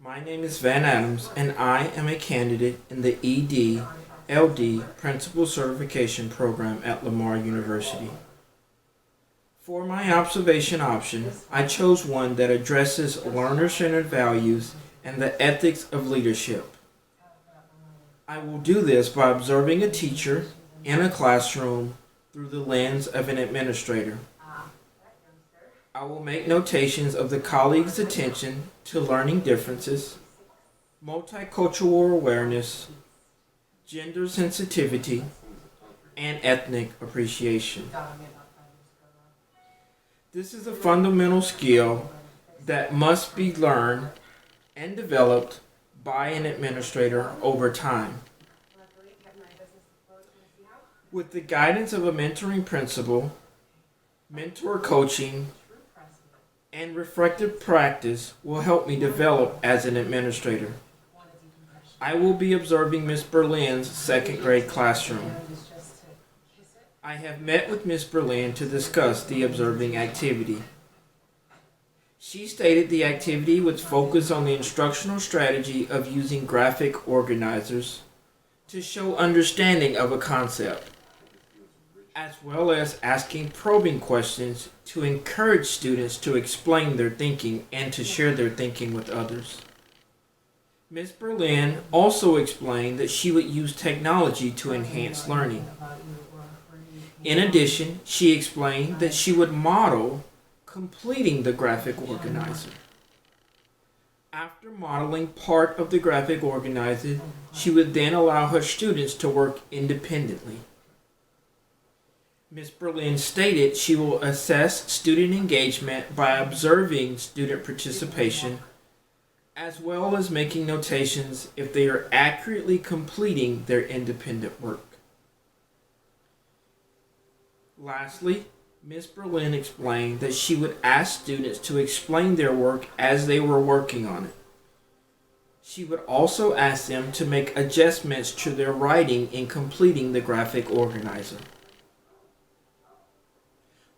My name is Van Adams, and I am a candidate in the ED/LD Principal Certification Program at Lamar University. For my observation option, I chose one that addresses learner-centered values and the ethics of leadership. I will do this by observing a teacher in a classroom through the lens of an administrator. I will make notations of the colleagues' attention to learning differences, multicultural awareness, gender sensitivity, and ethnic appreciation. This is a fundamental skill that must be learned and developed by an administrator over time. With the guidance of a mentoring principal, mentor coaching, and reflective practice will help me develop as an administrator. I will be observing Miss Berlin's second grade classroom. I have met with Miss Berlin to discuss the observing activity. She stated the activity would focus on the instructional strategy of using graphic organizers to show understanding of a concept, as well as asking probing questions to encourage students to explain their thinking and to share their thinking with others. Ms. Berlin also explained that she would use technology to enhance learning. In addition, she explained that she would model completing the graphic organizer. After modeling part of the graphic organizer, she would then allow her students to work independently. Ms. Berlin stated she will assess student engagement by observing student participation, as well as making notations if they are accurately completing their independent work. Lastly, Ms. Berlin explained that she would ask students to explain their work as they were working on it. She would also ask them to make adjustments to their writing in completing the graphic organizer.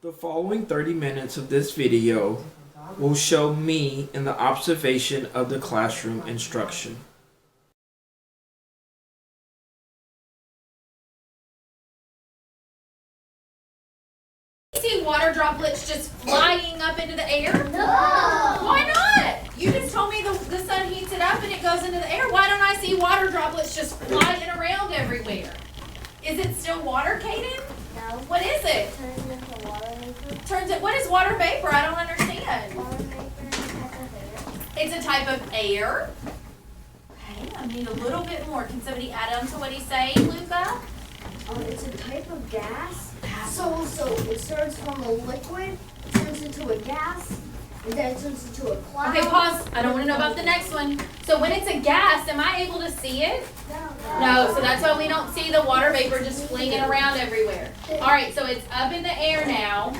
The following 30 minutes of this video will show me in the observation of the classroom instruction. See water droplets just flying up into the air? No! Why not? You just told me the sun heats it up and it goes into the air. Why don't I see water droplets just flying around everywhere? Is it still water, Kaden? No. What is it? Turns into water vapor. What is water vapor? I don't understand. Water vapor is a type of air. It's a type of air. Okay, I need a little bit more. Can somebody add on to what he's saying, Luca? It's a type of gas. So it starts from a liquid, turns into a gas, and then it turns into a cloud. Okay, pause. I don't want to know about the next one. So when it's a gas, am I able to see it? No, so that's why we don't see the water vapor just flinging around everywhere. All right, so it's up in the air now,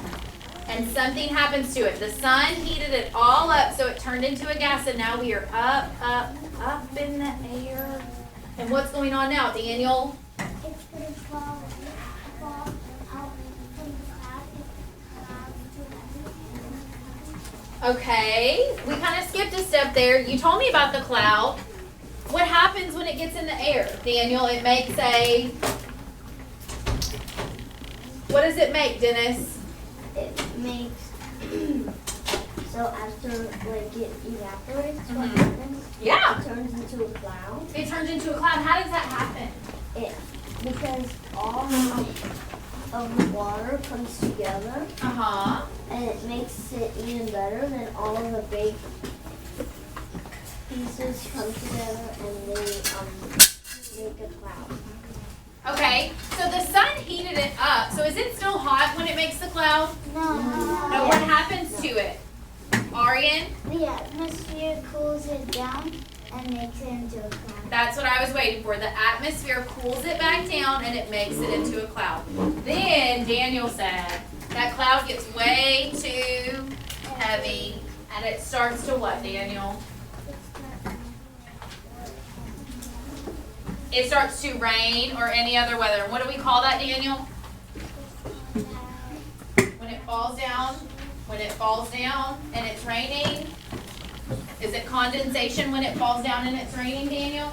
and something happens to it. The sun heated it all up, so it turned into a gas, and now we are up in the air. And what's going on now, Daniel? It's going to fall out from the cloud into Okay, we kind of skipped a step there. You told me about the cloud. What happens when it gets in the air, Daniel? It makes a... What does it make, Dennis? It makes, so after like it evaporates, what Mhm. happens? Yeah. It turns into a cloud. It turns into a cloud. How does that happen? Because all of the water comes together Uh-huh. and it makes it even better than all of the big pieces come together and they make a cloud. Okay, so the sun heated it up. So is it still hot when it makes the cloud? No, what happens to it? Aryan? The atmosphere cools it down and makes it into a cloud. That's what I was waiting for. The atmosphere cools it back down and it makes it into a cloud. Then Daniel said that cloud gets way too heavy and it starts to what, Daniel? It starts to rain or any other weather. What do we call that, Daniel? When it falls down and it's raining. Is it condensation when it falls down and it's raining, Daniel?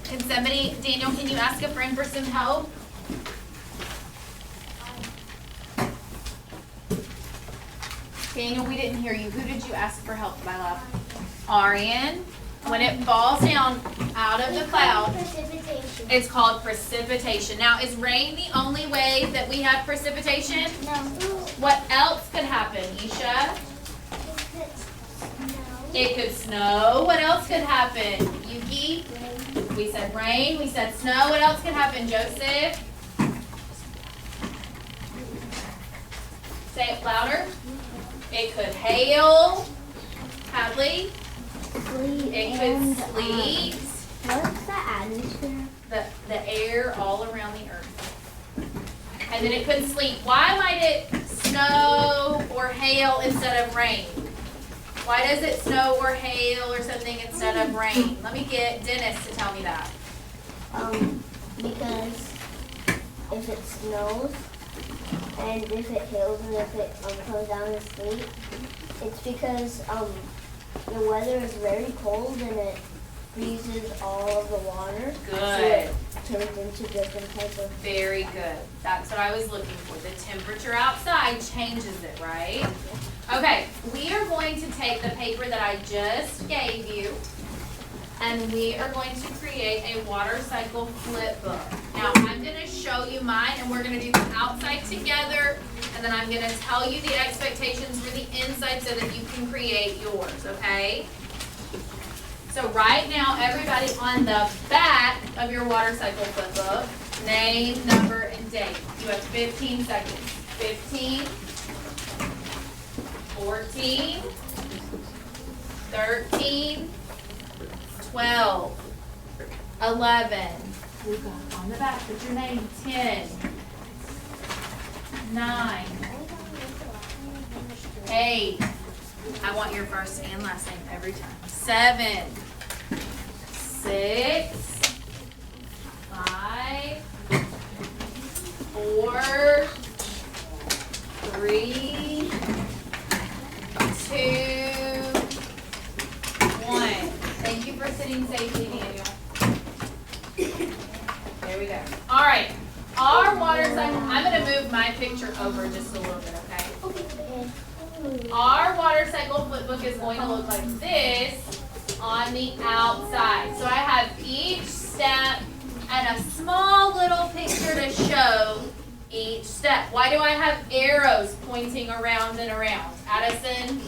Can somebody, Daniel, can you ask a friend for some help? Daniel, we didn't hear you. Who did you ask for help, my love? Arian. When it falls down out of the cloud, Precipitation. it's called precipitation. Now, is rain the only way that we have precipitation? No. What else could happen, Isha? It could snow. What else could happen? Yuki? We said rain. We said snow. What else could happen, Joseph? Say it louder. It could hail. Hadley? It could sleet. What's the atmosphere? The air all around the earth. And then it could sleet. Why might it snow or hail instead of rain? Why does it snow or hail or something instead of rain? Let me get Dennis to tell me that. Because if it snows and if it hails and if it comes down and sleet, it's because the weather is very cold and it freezes all of the water. So Good. it turns into different type of. Very good. That's what I was looking for. The temperature outside changes it, right? Okay, we are going to take the paper that I just gave you and we are going to create a water cycle flip book. Now, I'm going to show you mine and we're going to do the outside together and then I'm going to tell you the expectations for the inside so that you can create yours, okay? So right now, everybody on the back of your water cycle flip book, name, number, and date. You have 15 seconds. 15, 14, 13, 12, 11. Luca, on the back, put your name. 10, 9, 8. I want your first and last name every time. 7, 6, 5, 4, 3, 2, 1. Thank you for sitting safely, Daniel. There we go. All right. Our water cycle, I'm going to move my picture over just a little bit, okay? Our water cycle flip book is going to look like this on the outside. So I have each step and a small little picture to show each step. Why do I have arrows pointing around and around? Addison?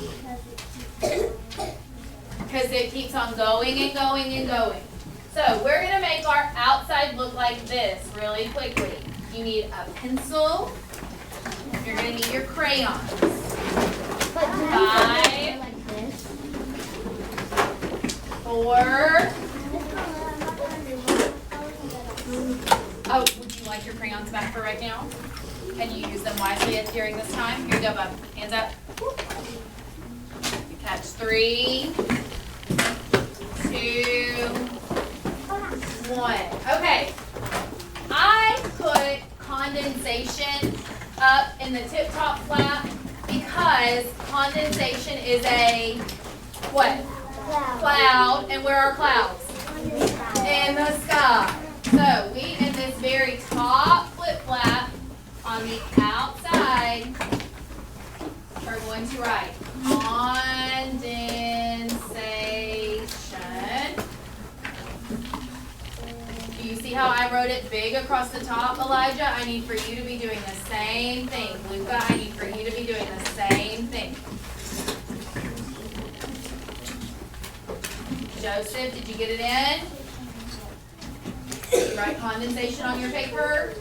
Because it keeps on going and going and going. So we're going to make our outside look like this really quickly. You need a pencil. You're going to need your crayons. 5, 4. Oh, would you like your crayons back for right now? Can you use them wisely during this time? Here you go, bub. Hands up. You catch 3, 2, 1. Okay. I put condensation up in the tip-top flap because condensation is a what? Cloud. And where are clouds? In the sky. So we, in this very top flip flap on the outside, are going to write condensation. Do you see how I wrote it big across the top, Elijah? I need for you to be doing the same thing. Luca, I need for you to be doing the same thing. Joseph, did you get it in? Did you write condensation on your paper?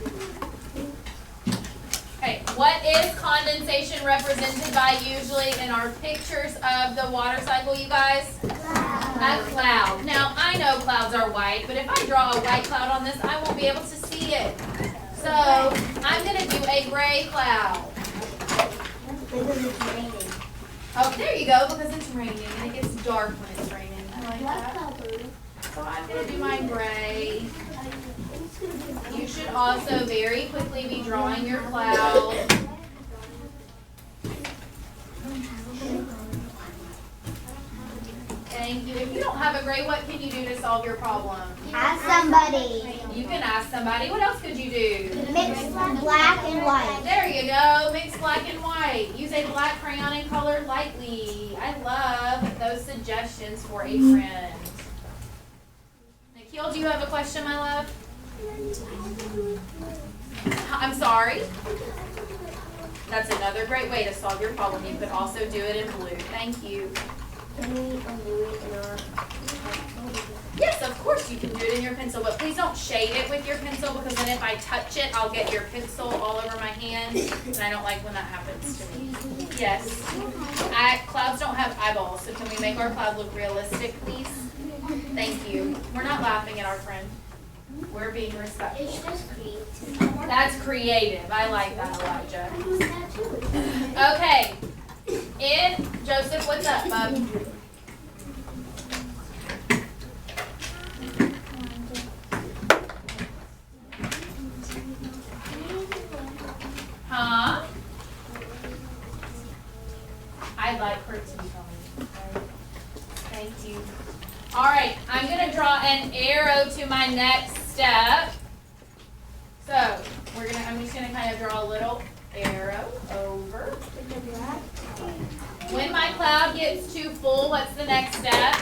Okay, what is condensation represented by usually in our pictures of the water cycle, you guys? A cloud. Now, I know clouds are white, but if I draw a white cloud on this, I won't be able to see it. So, I'm going to do a gray cloud. Because it's raining. Oh, there you go, because it's raining, and it gets dark when it's raining. I like that. So, I'm going to do my gray. You should also very quickly be drawing your cloud. don't have a grade, what can you do to solve your problem? Ask somebody. You can ask somebody. What else could you do? Mix black and white. There you go. Mix black and white. Use a black crayon and color lightly. I love those suggestions for a friend. Nikhil, do you have a question, my love? I'm sorry. That's another great way to solve your problem. You could also do it in blue. Thank you. Can we do it in our Yes, of course you can do it in your pencil, but please don't shade it with your pencil because then if I touch it, I'll get your pencil all over my hand, and I don't like when that happens to me. Yes. Clouds don't have eyeballs, so can we make our cloud look realistic, please? Thank you. We're not laughing at our friend. We're being respectful. It's just creative. That's creative. I like that, Elijah. Okay. Joseph, what's up, bub? Huh? I'd like her to be coming. Thank you. All right, I'm going to draw an arrow to my next step. So, I'm just going to kind of draw a little arrow over. When my cloud gets too full, what's the next step?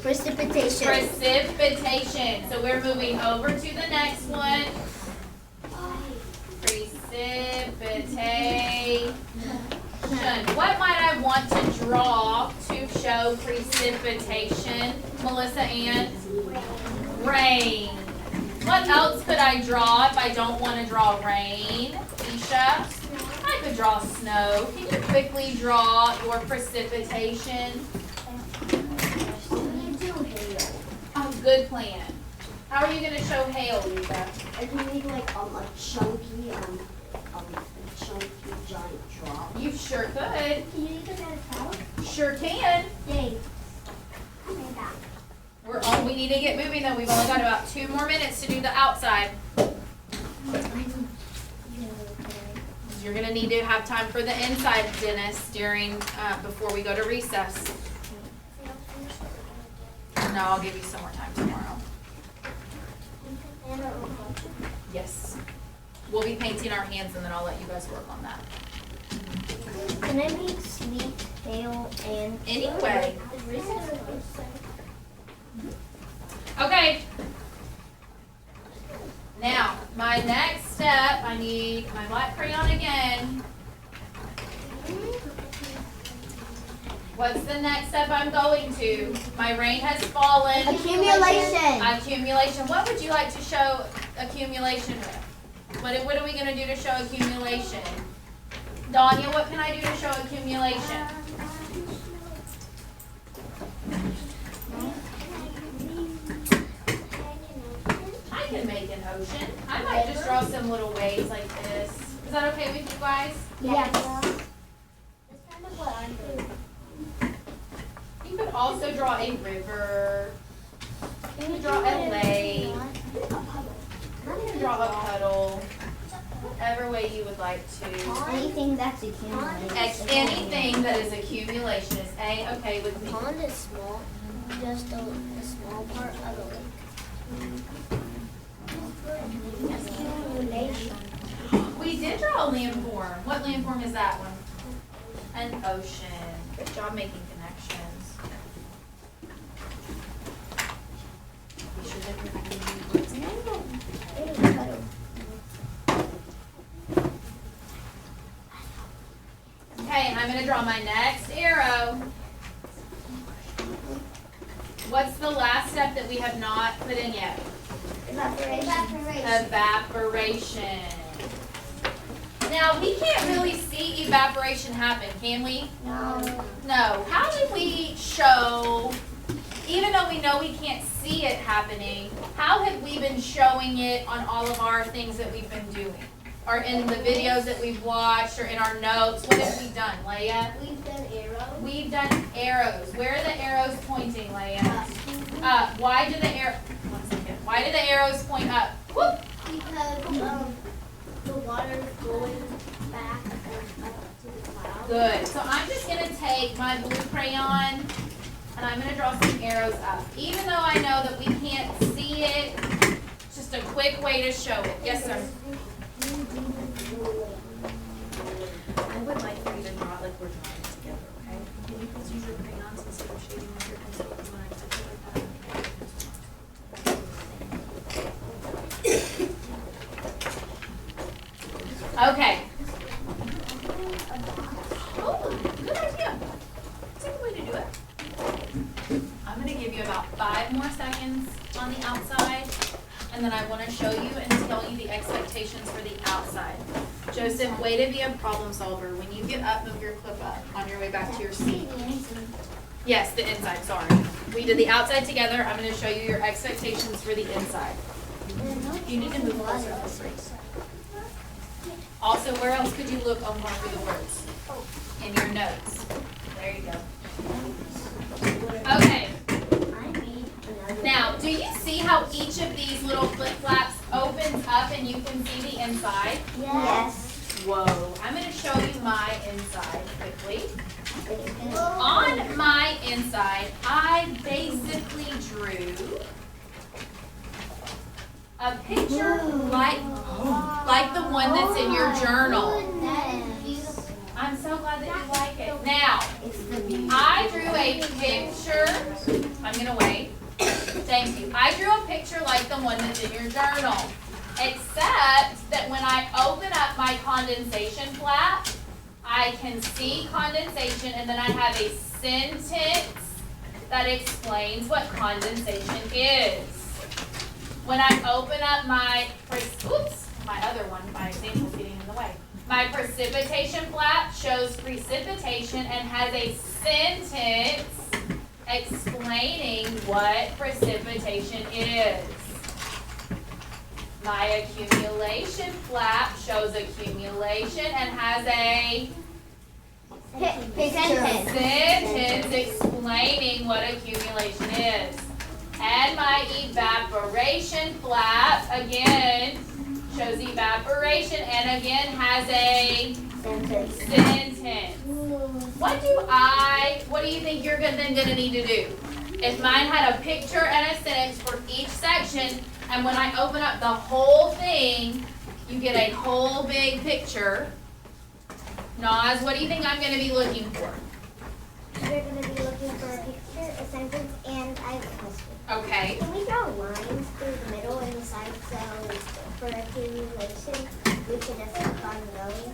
Precipitation. Precipitation. So we're moving over to the next one. Precipitation. What might I want to draw to show precipitation? Melissa Ann? Rain. What else could I draw if I don't want to draw rain? Isha? I could draw snow. Can you quickly draw your precipitation? Oh, good plan. How are you going to show hail, Lisa? I can make like a chunky giant drop. You sure could. Can you make it out of cloud? Sure can. Yay. I made that. We need to get moving though. We've only got about 2 more minutes to do the outside. You're going to need to have time for the inside, Dennis, before we go to recess. No, I'll give you some more time tomorrow. Yes. We'll be painting our hands and then I'll let you guys work on that. Can I make sleet, hail, and Anyway. Okay. Now, my next step, I need my black crayon again. What's the next step I'm going to? My rain has fallen. Accumulation. Accumulation. What would you like to show accumulation with? What are we going to do to show accumulation? Danya, what can I do to show accumulation? I can make an ocean. I might just draw some little waves like this. Is that okay with you guys? Yes. That's kind of what I'm doing. You could also draw a river. You could draw a lake. You can draw a puddle. Whatever way you would like to. Anything that's accumulated. Anything that is accumulation is A-okay with me. Pond is small, just a small part of the lake. Accumulation. We did draw a landform. What landform is that one? An ocean. Good job making connections. Be sure that you're doing what's in it. Okay, and I'm going to draw my next arrow. What's the last step that we have not put in yet? Evaporation. Now, we can't really see evaporation happen, can we? No. How did we show, even though we know we can't see it happening, how have we been showing it on all of our things that we've been doing? Or in the videos that we've watched or in our notes? What have we done, Leia? We've done arrows. We've done arrows. Where are the arrows pointing, Leia? Up. Why do the arrows point up? Whoop. Because the water is going back and up to the cloud. Good. So I'm just going to take my blue crayon. and I'm gonna draw some arrows up. Even though I know that we can't see it, just a quick way to show it. Yes, sir? I would like for you to draw it like we're drawing it together, okay? Can you please use your crayons instead of shading with your pencil when I touch it like that? Okay. Oh, good idea. That's a good way to do it. I'm gonna give you about 5 more seconds on the outside, and then I wanna show you and tell you the expectations for the outside. Joseph, way to be a problem solver. When you get up, move your clip up on your way back to your seat. Yes, the inside, sorry. We did the outside together. I'm gonna show you your expectations for the inside. You need to move closer to the screen. Also, where else could you look on one of the words? In your notes. There you go. Okay. Now, do you see how each of these little flip flaps opens up and you can see the inside? Yes. Whoa. I'm going to show you my inside quickly. On my inside, I basically drew a picture like the one that's in your journal. I'm so glad that you like it. Now, I drew a picture. I'm going to wait. Thank you. I drew a picture like the one that's in your journal. Except that when I open up my condensation flap, I can see condensation, and then I have a sentence that explains what condensation is. When I open up my other one, my example's getting in the way. My precipitation flap shows precipitation and has a sentence explaining what precipitation is. My accumulation flap shows accumulation and has a sentence explaining what accumulation is. And my evaporation flap, again, shows evaporation and again has a sentence. What do you think you're then gonna need to do? If mine had a picture and a sentence for each section, and when I open up the whole thing, you get a whole big picture. Naz, what do you think I'm gonna be looking for? You're going to be looking for a picture, a sentence, and I have a question. Okay. Can we draw lines through the middle and the side so for accumulation we can just keep on going?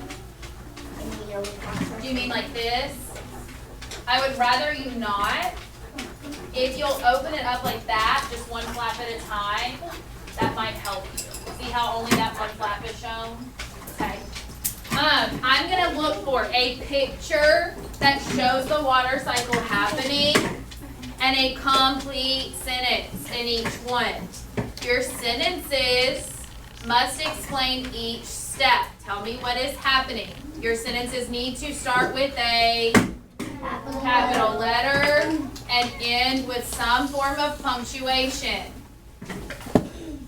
And we know we have Do you mean like this? I would rather you not. If you'll open it up like that, just one flap at a time, that might help you. See how only that one flap is shown? Okay. I'm gonna look for a picture that shows the water cycle happening and a complete sentence in each one. Your sentences must explain each step. Tell me what is happening. Your sentences need to start with a capital letter and end with some form of punctuation.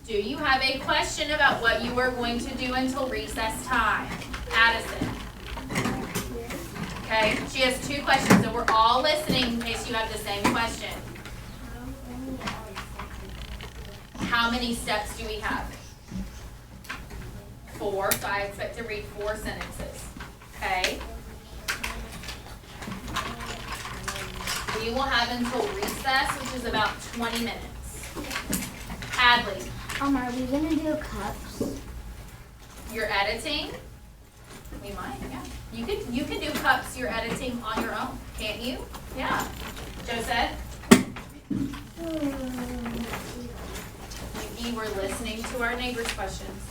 Do you have a question about what you are going to do until recess time? Addison. Okay, she has 2 questions, and we're all listening in case you have the same question. How many steps do we have? 4, so I expect to read 4 sentences. Okay. You will have until recess, which is about 20 minutes. Hadley, Are we going to do cups? you're editing? We might, yeah. You can do cups, you're editing on your own, can't you? Yeah. Josette? You were listening to our neighbors' questions.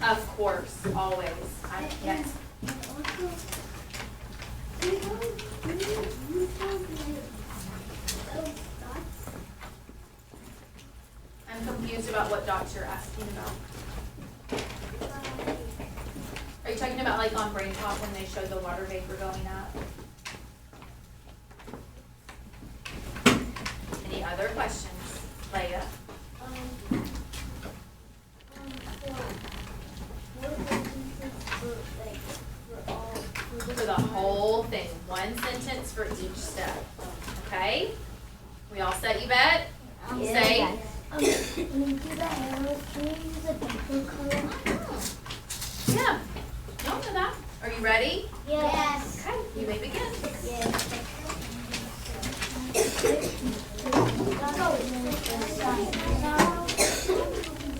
Of course, always. Yes. I'm confused about what dots you're asking about. Are you talking about like on Brain Pop when they showed the water vapor going up? Any other questions? Leia? For the whole thing. One sentence for each step. Okay? We all set, Yvette? Say. Can you do the arrow? Can you use a different color? Yeah. Don't know that. Are you ready? Yes. Okay. You may begin.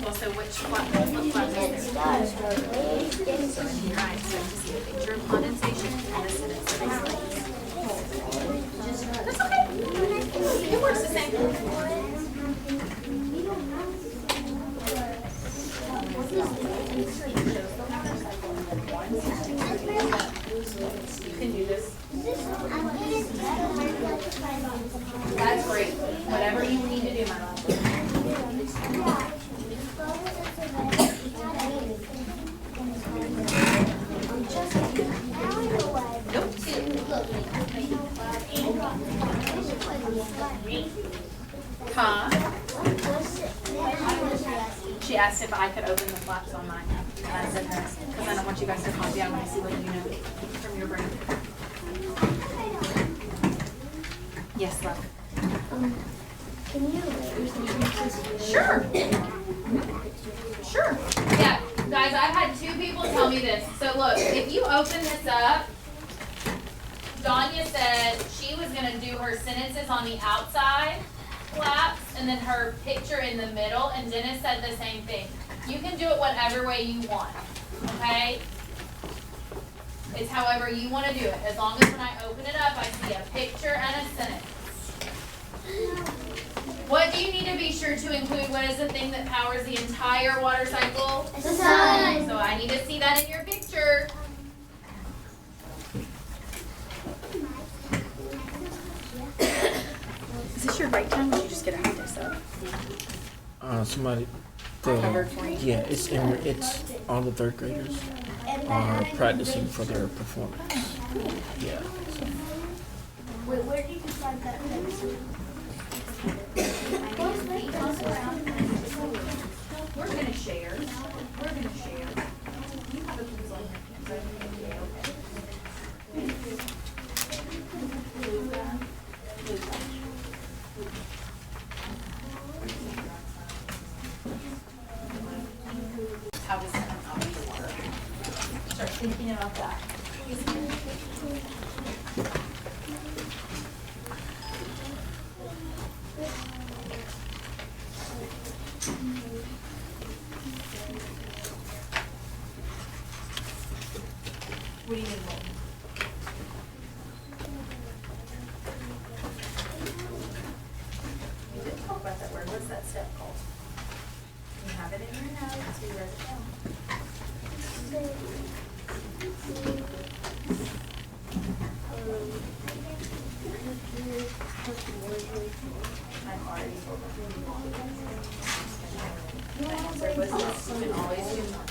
Well, so which one? What flag is there? So in here I expect to see a picture of condensation and a sentence that explains. That's okay. It works the same. You can do this. That's great. Whatever you need to do, my love. Nope. Huh? She asked if I could open the flaps on mine. And I said no, because I don't want you guys to copy. I want to see what you know from your brain. Yes, love. Can you Sure. Sure. Yeah, guys, I've had 2 people tell me this. So look, if you open this up, Danya said she was going to do her sentences on the outside flaps and then her picture in the middle, and Dennis said the same thing. You can do it whatever way you want, okay? It's however you want to do it. As long as when I open it up, I see a picture and a sentence. What do you need to be sure to include? What is the thing that powers the entire water cycle? The sun. So I need to see that in your picture. Is this your break time, or did you just get a half day sub? Somebody. Covered for you. Yeah, it's all the third graders are practicing for their performance. Yeah. So. Wait, where did you find that pencil? We're gonna share. We're gonna share. You have a pencil in your hands. How does that work? Start thinking about that. What do you mean? We did talk about that word. What's that step called? You have it in your notes. You wrote it down. I've already told them. My answer was yes. You can always do more.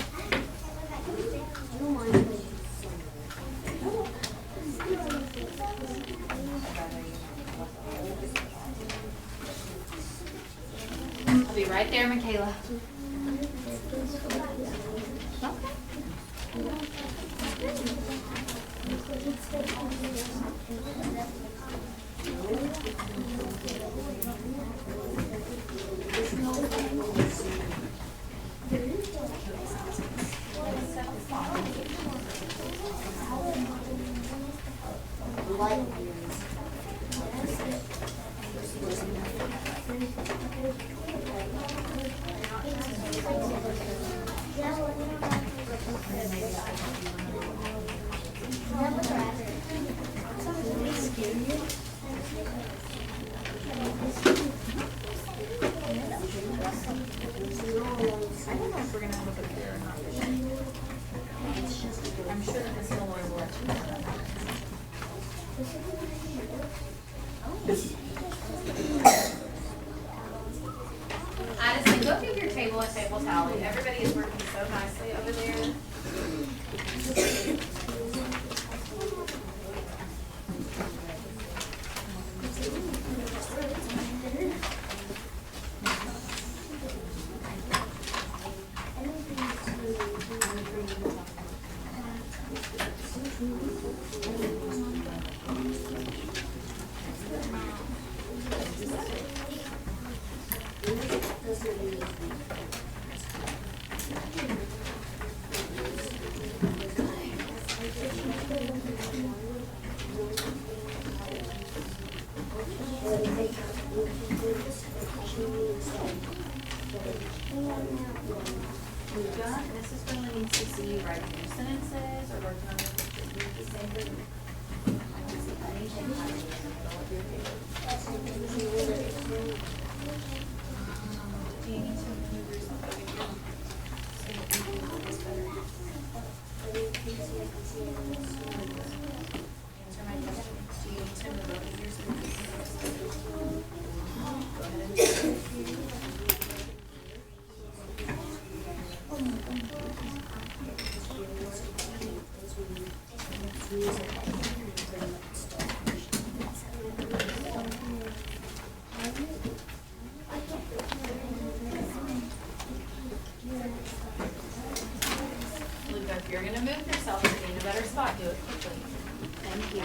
I'll be right there, Michaela. I don't know if we're gonna have a good year or not this year. I'm sure that Miss Malloy will let you know. Addison, go give your table a table tally. Everybody is working so nicely over there. Luca, Mrs. Finley needs to see you writing new sentences or working on your pictures. You need to say that I can see anything happening in the middle of your paper. Do you need to move yourself over here? So that you can do this better. Answer my question. Do you need to move over here so that you can do this better? Go ahead and do it. Luca, if you're gonna move yourself, you need a better spot. Do it quickly. Thank you.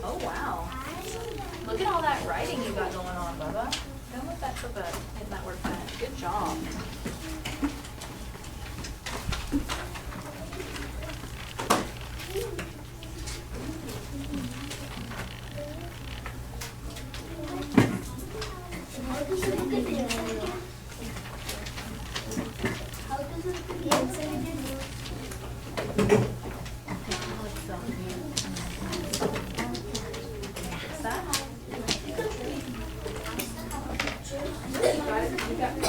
Oh, wow. Look at all that writing you got going on, Bubba. Don't let that slip up. Get that word fast. Good job.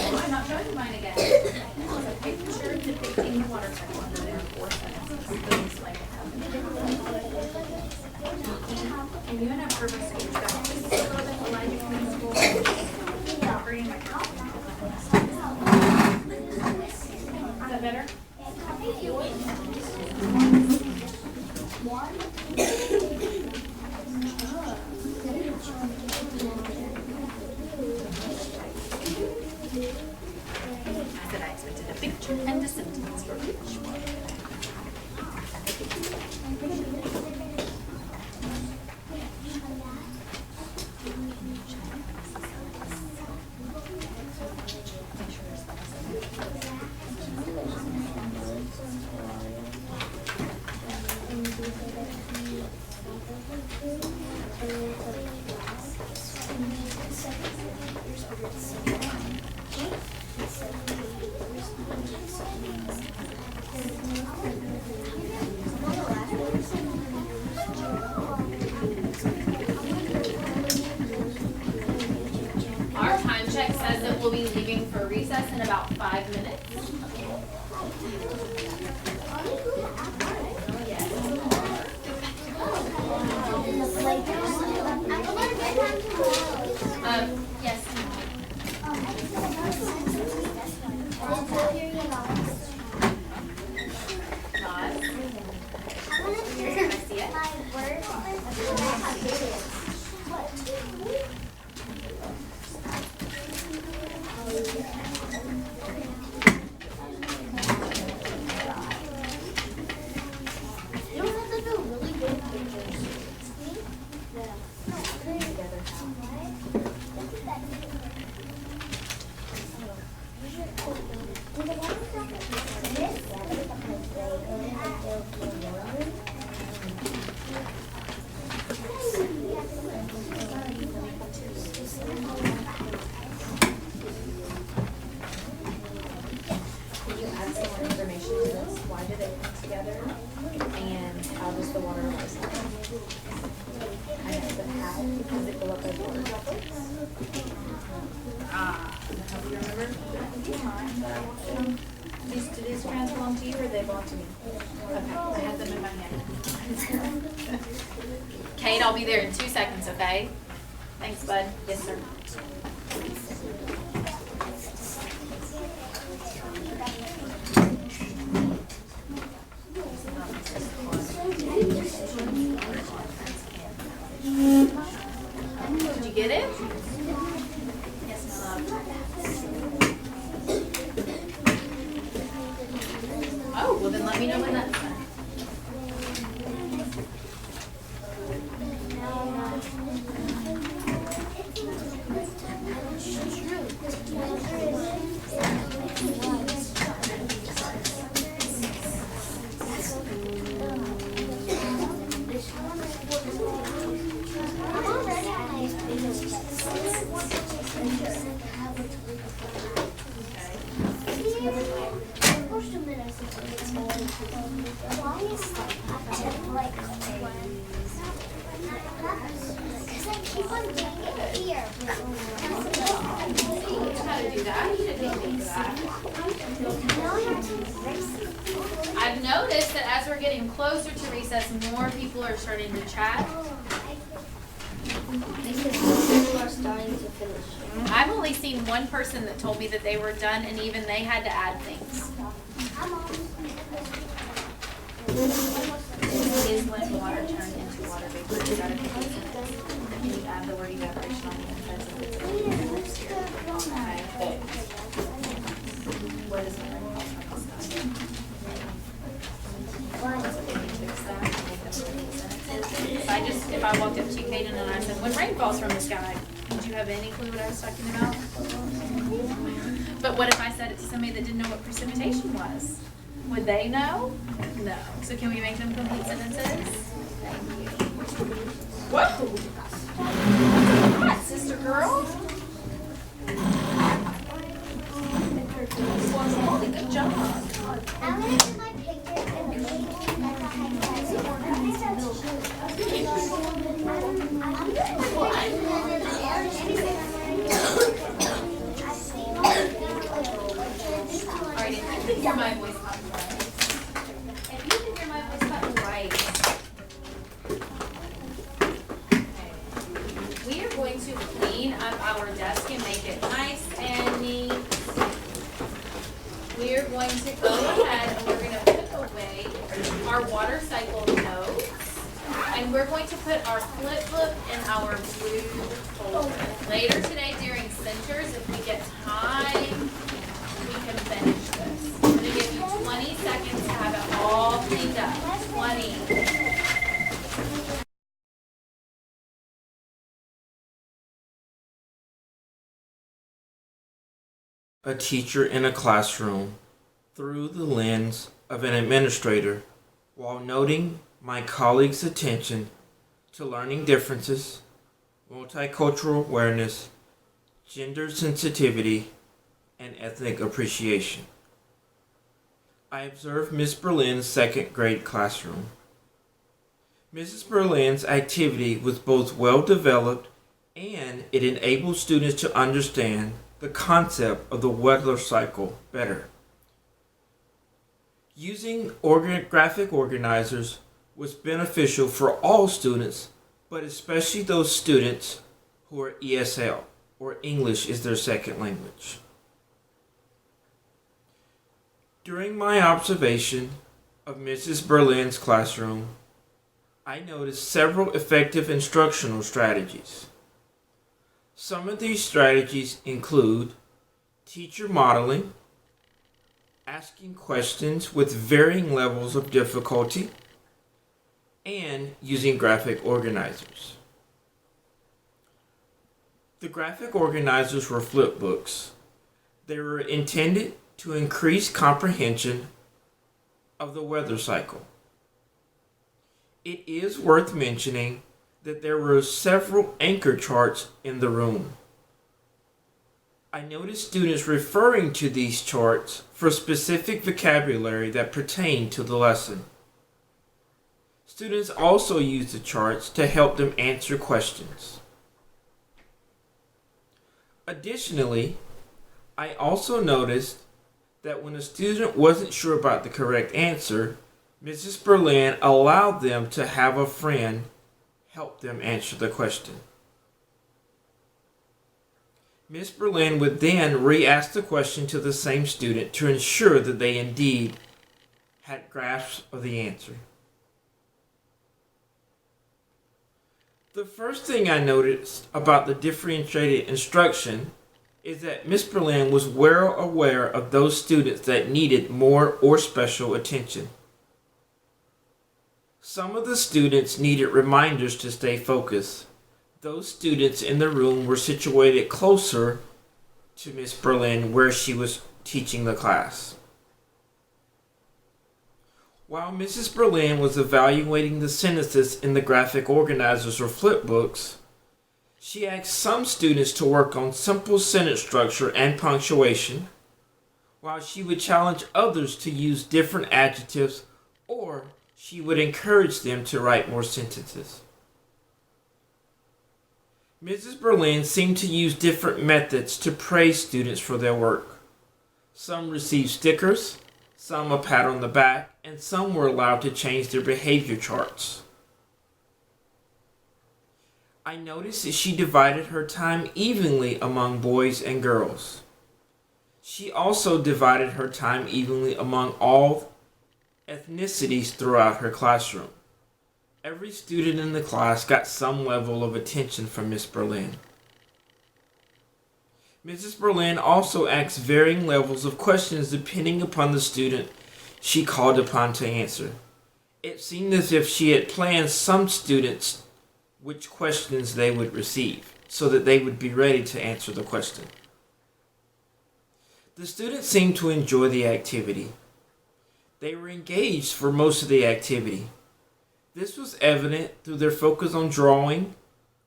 I'm not showing you mine again. So picture depicting the water cycle under there, 4 sentences. Please explain what happened. And you and I purpose to use that. This is a little bit Elijah principle. Bringing my count. Is that better? I said I expected a picture and a sentence for each one. Our time check says that we'll be leaving for recess in about 5 minutes. Yes. Not. Can I see it? You don't have to do really big pictures. Could you add some more information to this? Why did it come together? And how does the water rise? I asked it how, because it go up as water droplets. How do you remember? I think it's mine, but I want them. Do these crayons belong to you or they belong to me? Okay, I have them in my hand. Kate, I'll be there in 2 seconds, okay? Thanks, bud. Yes, sir. Did you get it? Yes, my love. Oh, well then let me know when that's done. I'm already on my Why is like because I keep on doing it here. You know how to do that. You didn't need to do that. Now I have to erase it. I've noticed that as we're getting closer to recess, more people are starting to chat. Because people are starting to finish. I've only seen one person that told me that they were done, and even they had to add things. Is when water turned into water vapor. Is that a complete sentence? And you add the word evaporation on the inside so it's okay. What is the rainfall from the sky? Can you fix that and make them complete sentences? If I walked up to you, Kaden, and I said, when rain falls from the sky, would you have any clue what I was talking about? But what if I said it to somebody that didn't know what precipitation was? Would they know? No. So can we make them complete sentences? Thank you. Whoa! What, sister girl? Holy good job. I'm gonna do my picture and paint that I Alright, if you can hear my voice button right. If you can hear my voice button right. Okay. We are going to clean up our desk and make it nice and neat. We are going to go ahead and we're going to put away our water cycle notes. And we're going to put our flip book in our blue folder. Later today during centers, if we get time, we can finish this. I'm going to give you 20 seconds to have it all cleaned up. 20. A teacher in a classroom through the lens of an administrator while noting my colleagues' attention to learning differences, multicultural awareness, gender sensitivity, and ethnic appreciation. I observed Miss Berlin's second grade classroom. Mrs. Berlin's activity was both well developed and it enabled students to understand the concept of the weather cycle better. Using graphic organizers was beneficial for all students, but especially those students who are ESL, or English is their second language. During my observation of Mrs. Berlin's classroom, I noticed several effective instructional strategies. Some of these strategies include teacher modeling, asking questions with varying levels of difficulty, and using graphic organizers. The graphic organizers were flip books. They were intended to increase comprehension of the weather cycle. It is worth mentioning that there were several anchor charts in the room. I noticed students referring to these charts for specific vocabulary that pertained to the lesson. Students also used the charts to help them answer questions. Additionally, I also noticed that when a student wasn't sure about the correct answer, Mrs. Berlin allowed them to have a friend help them answer the question. Ms. Berlin would then re-ask the question to the same student to ensure that they indeed had grasp of the answer. The first thing I noticed about the differentiated instruction is that Ms. Berlin was well aware of those students that needed more or special attention. Some of the students needed reminders to stay focused. Those students in the room were situated closer to Ms. Berlin where she was teaching the class. While Mrs. Berlin was evaluating the sentences in the graphic organizers or flipbooks, she asked some students to work on simple sentence structure and punctuation, while she would challenge others to use different adjectives, or she would encourage them to write more sentences. Mrs. Berlin seemed to use different methods to praise students for their work. Some received stickers, some a pat on the back, and some were allowed to change their behavior charts. I noticed that she divided her time evenly among boys and girls. She also divided her time evenly among all ethnicities throughout her classroom. Every student in the class got some level of attention from Miss Berlin. Mrs. Berlin also asked varying levels of questions depending upon the student she called upon to answer. It seemed as if she had planned some students which questions they would receive, so that they would be ready to answer the question. The students seemed to enjoy the activity. They were engaged for most of the activity. This was evident through their focus on drawing,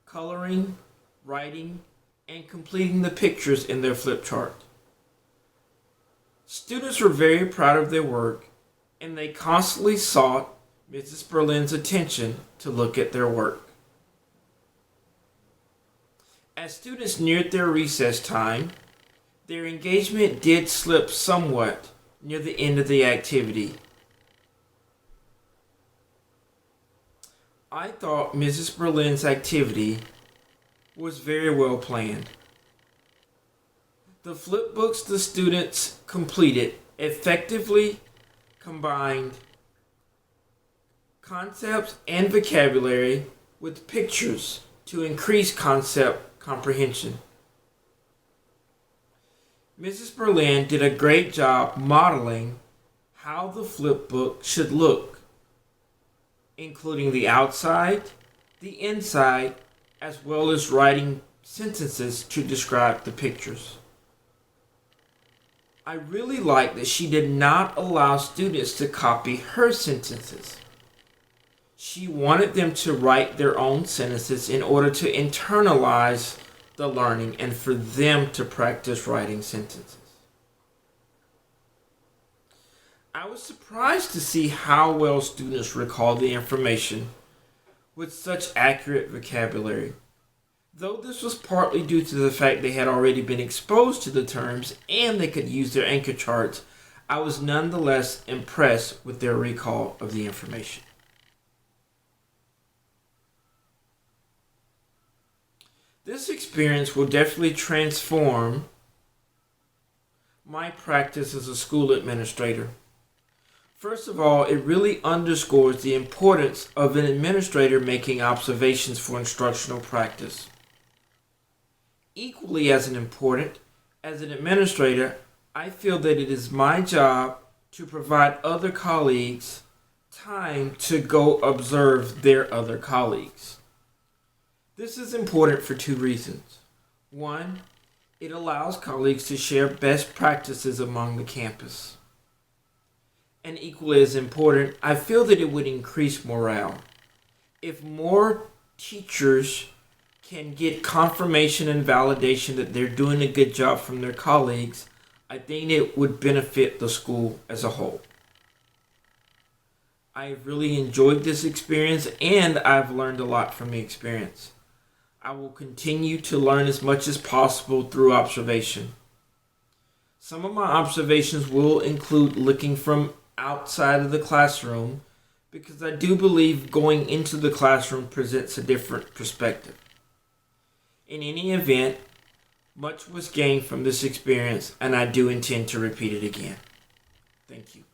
coloring, writing, and completing the pictures in their flip chart. Students were very proud of their work, and they constantly sought Mrs. Berlin's attention to look at their work. As students neared their recess time, their engagement did slip somewhat near the end of the activity. I thought Mrs. Berlin's activity was very well planned. The flip books the students completed effectively combined concepts and vocabulary with pictures to increase concept comprehension. Mrs. Berlin did a great job modeling how the flip book should look, including the outside, the inside, as well as writing sentences to describe the pictures. I really like that she did not allow students to copy her sentences. She wanted them to write their own sentences in order to internalize the learning and for them to practice writing sentences. I was surprised to see how well students recalled the information with such accurate vocabulary. Though this was partly due to the fact they had already been exposed to the terms and they could use their anchor charts, I was nonetheless impressed with their recall of the information. This experience will definitely transform my practice as a school administrator. First of all, it really underscores the importance of an administrator making observations for instructional practice. Equally as important, as an administrator, I feel that it is my job to provide other colleagues time to go observe their other colleagues. This is important for two reasons. One, it allows colleagues to share best practices among the campus. And equally as important, I feel that it would increase morale. If more teachers can get confirmation and validation that they're doing a good job from their colleagues, I think it would benefit the school as a whole. I really enjoyed this experience and I've learned a lot from the experience. I will continue to learn as much as possible through observation. Some of my observations will include looking from outside of the classroom because I do believe going into the classroom presents a different perspective. In any event, much was gained from this experience and I do intend to repeat it again. Thank you.